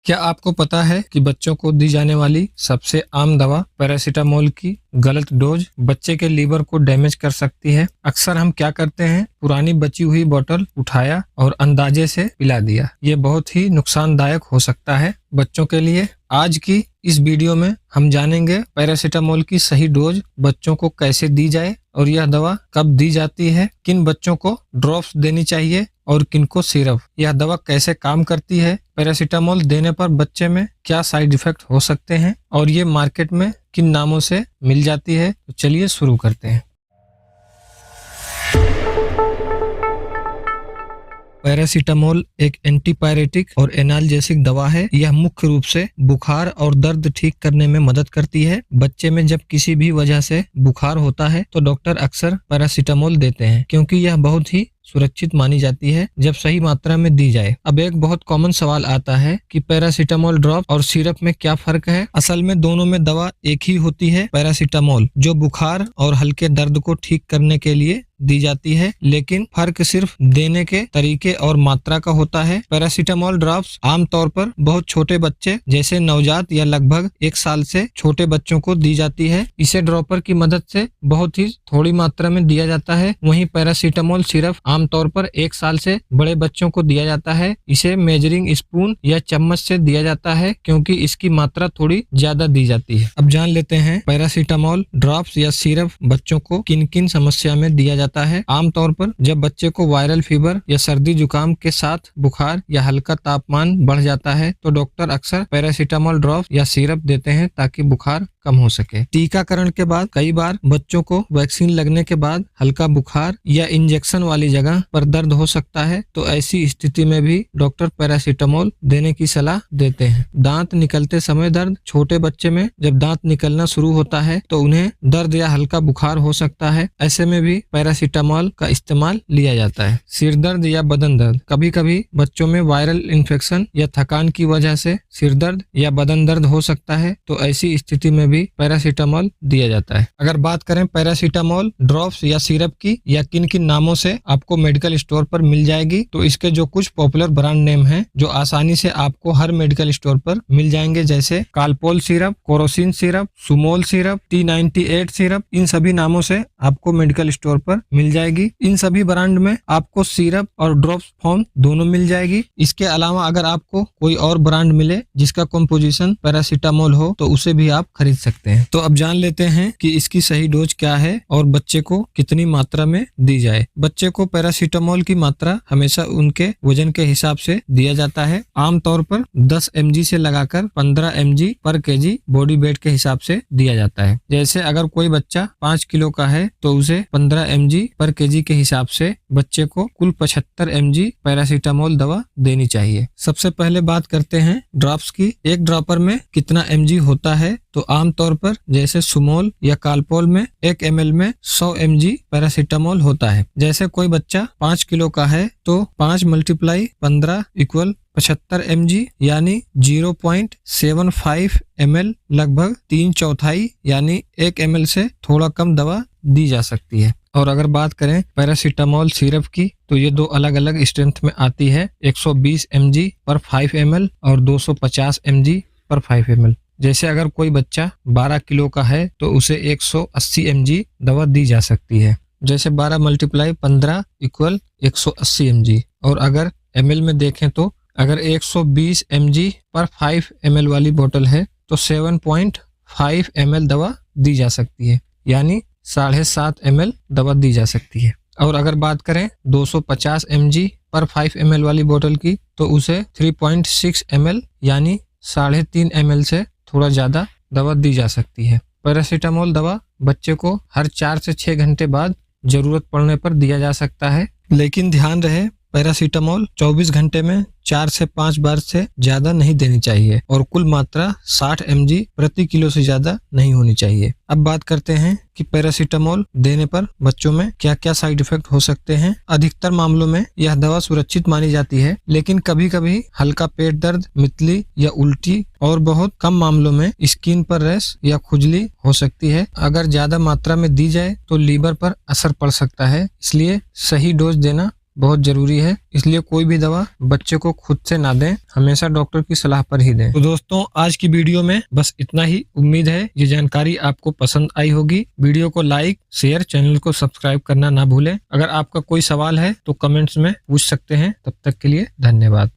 क्या आपको पता है कि बच्चों को दी जाने वाली सबसे आम दवा पैरासीटामोल की गलत डोज बच्चे के लीवर को डैमेज कर सकती है? अक्सर हम क्या करते हैं, पुरानी बची हुई बोतल उठाया और अंदाजे से पिला दिया। ये बहुत ही नुकसानदायक हो सकता है बच्चों के लिए। आज की इस वीडियो में हम जानेंगे पैरासीटामोल की सही डोज बच्चों को कैसे दी जाए और यह दवा कब दी जाती है, किन बच्चों को ड्रॉप्स देनी चाहिए और किनको सिरप। यह दवा कैसे काम करती है, पैरासीटामोल देने पर बच्चे में क्या साइड इफेक्ट हो सकते हैं और ये मार्केट में किन नामों से मिल जाती है। तो चलिए शुरू करते हैं। पैरासीटामोल एक एंटीपायरेटिक और एनाल्जेसिक दवा है। यह मुख्य रूप से बुखार और दर्द ठीक करने में मदद करती है। बच्चे में जब किसी भी वजह से बुखार होता है तो डॉक्टर अक्सर पैरासीटामोल देते हैं, क्योंकि यह बहुत ही सुरक्षित मानी जाती है जब सही मात्रा में दी जाए। अब एक बहुत कॉमन सवाल आता है कि पैरासीटामोल ड्रॉप और सिरप में क्या फर्क है। असल में दोनों में दवा एक ही होती है, पैरासीटामोल, जो बुखार और हल्के दर्द को ठीक करने के लिए दी जाती है, लेकिन फर्क सिर्फ देने के तरीके और मात्रा का होता है। पैरासीटामोल ड्रॉप्स आमतौर पर बहुत छोटे बच्चे जैसे नवजात या लगभग 1 साल से छोटे बच्चों को दी जाती है। इसे ड्रॉपर की मदद से बहुत ही थोड़ी मात्रा में दिया जाता है। वहीं पैरासीटामोल सिरप आमतौर पर 1 साल से बड़े बच्चों को दिया जाता है। इसे मेजरिंग स्पून या चम्मच से दिया जाता है, क्योंकि इसकी मात्रा थोड़ी ज्यादा दी जाती है। अब जान लेते हैं पैरासीटामोल ड्रॉप्स या सिरप बच्चों को किन किन समस्या में दिया जाता है। आमतौर पर जब बच्चे को वायरल फीवर या सर्दी जुकाम के साथ बुखार या हल्का तापमान बढ़ जाता है तो डॉक्टर अक्सर पैरासीटामोल ड्रॉप या सिरप देते हैं ताकि बुखार कम हो सके। टीकाकरण के बाद कई बार बच्चों को वैक्सीन लगने के बाद हल्का बुखार या इंजेक्शन वाली जगह पर दर्द हो सकता है, तो ऐसी स्थिति में भी डॉक्टर पैरासीटामोल देने की सलाह देते हैं। दांत निकलते समय दर्द, छोटे बच्चे में जब दांत निकलना शुरू होता है तो उन्हें दर्द या हल्का बुखार हो सकता है। ऐसे में भी पैरासीटामोल का इस्तेमाल लिया जाता है। सिर दर्द या बदन दर्द, कभी कभी बच्चों में वायरल इन्फेक्शन या थकान की वजह से सिर दर्द या बदन दर्द हो सकता है, तो ऐसी स्थिति में भी पैरासीटामोल दिया जाता है। अगर बात करें पैरासीटामोल ड्रॉप्स या सिरप की या किन किन नामों से आपको मेडिकल स्टोर पर मिल जाएगी, तो इसके जो कुछ पॉपुलर ब्रांड नेम हैं जो आसानी से आपको हर मेडिकल स्टोर पर मिल जाएंगे, जैसे कालपोल सिरप, कोरोसिन सिरप, सुमोल सिरप, T98 सिरप, इन सभी नामों से आपको मेडिकल स्टोर पर मिल जाएगी। इन सभी ब्रांड में आपको सिरप और ड्रॉप्स फॉर्म दोनों मिल जाएगी। इसके अलावा अगर आपको कोई और ब्रांड मिले जिसका कंपोजिशन पैरासीटामोल हो तो उसे भी आप खरीद सकते हैं। तो अब जान लेते हैं कि इसकी सही डोज क्या है और बच्चे को कितनी मात्रा में दी जाए। बच्चे को पैरासीटामोल की मात्रा हमेशा उनके वजन के हिसाब से दिया जाता है। आमतौर पर 10 mg से लगाकर 15 mg पर kg बॉडी वेट के हिसाब से दिया जाता है। जैसे अगर कोई बच्चा 5 किलो का है तो उसे 15 mg पर kg के हिसाब से बच्चे को कुल 75 mg पैरासीटामोल दवा देनी चाहिए। सबसे पहले बात करते हैं ड्रॉप्स की। एक ड्रॉपर में कितना mg होता है, तो आमतौर पर जैसे सुमोल या कालपोल में 1 ml में 100 mg पैरासीटामोल होता है। जैसे कोई बच्चा 5 किलो का है तो 5 × 15 = 75 mg यानी 0.75 ml, लगभग 3/4 यानी 1 ml से थोड़ा कम दवा दी जा सकती है। और अगर बात करें पैरासीटामोल सिरप की तो ये 2 अलग अलग स्ट्रेंथ में आती है, 120 mg पर 5 ml और 250 mg पर 5 ml। जैसे अगर कोई बच्चा 12 किलो का है तो उसे 180 mg दवा दी जा सकती है। जैसे 12 × 15 = 180 mg। और अगर ml में देखें तो अगर 120 mg पर 5 ml वाली बोतल है तो 7.5 ml दवा दी जा सकती है, यानी 7.5 ml दवा दी जा सकती है। और अगर बात करें 250 mg पर 5 ml वाली बोतल की तो उसे 3.6 ml यानी 3.5 ml से थोड़ा ज्यादा दवा दी जा सकती है। पैरासीटामोल दवा बच्चे को हर 4 से 6 घंटे बाद जरूरत पड़ने पर दिया जा सकता है, लेकिन ध्यान रहे पैरासीटामोल 24 घंटे में 4 से 5 बार से ज्यादा नहीं देनी चाहिए और कुल मात्रा 60 mg प्रति किलो से ज्यादा नहीं होनी चाहिए। अब बात करते हैं कि पैरासीटामोल देने पर बच्चों में क्या क्या साइड इफेक्ट हो सकते हैं। अधिकतर मामलों में यह दवा सुरक्षित मानी जाती है, लेकिन कभी कभी हल्का पेट दर्द, मितली या उल्टी और बहुत कम मामलों में स्किन पर रैश या खुजली हो सकती है। अगर ज्यादा मात्रा में दी जाए तो लीवर पर असर पड़ सकता है, इसलिए सही डोज देना बहुत जरूरी है, इसलिए कोई भी दवा बच्चे को खुद से ना दें, हमेशा डॉक्टर की सलाह पर ही दें। तो दोस्तों आज की वीडियो में बस इतना ही। उम्मीद है ये जानकारी आपको पसंद आई होगी। वीडियो को लाइक, शेयर, चैनल को सब्सक्राइब करना ना भूलें। अगर आपका कोई सवाल है तो कमेंट्स में पूछ सकते हैं। तब तक के लिए धन्यवाद।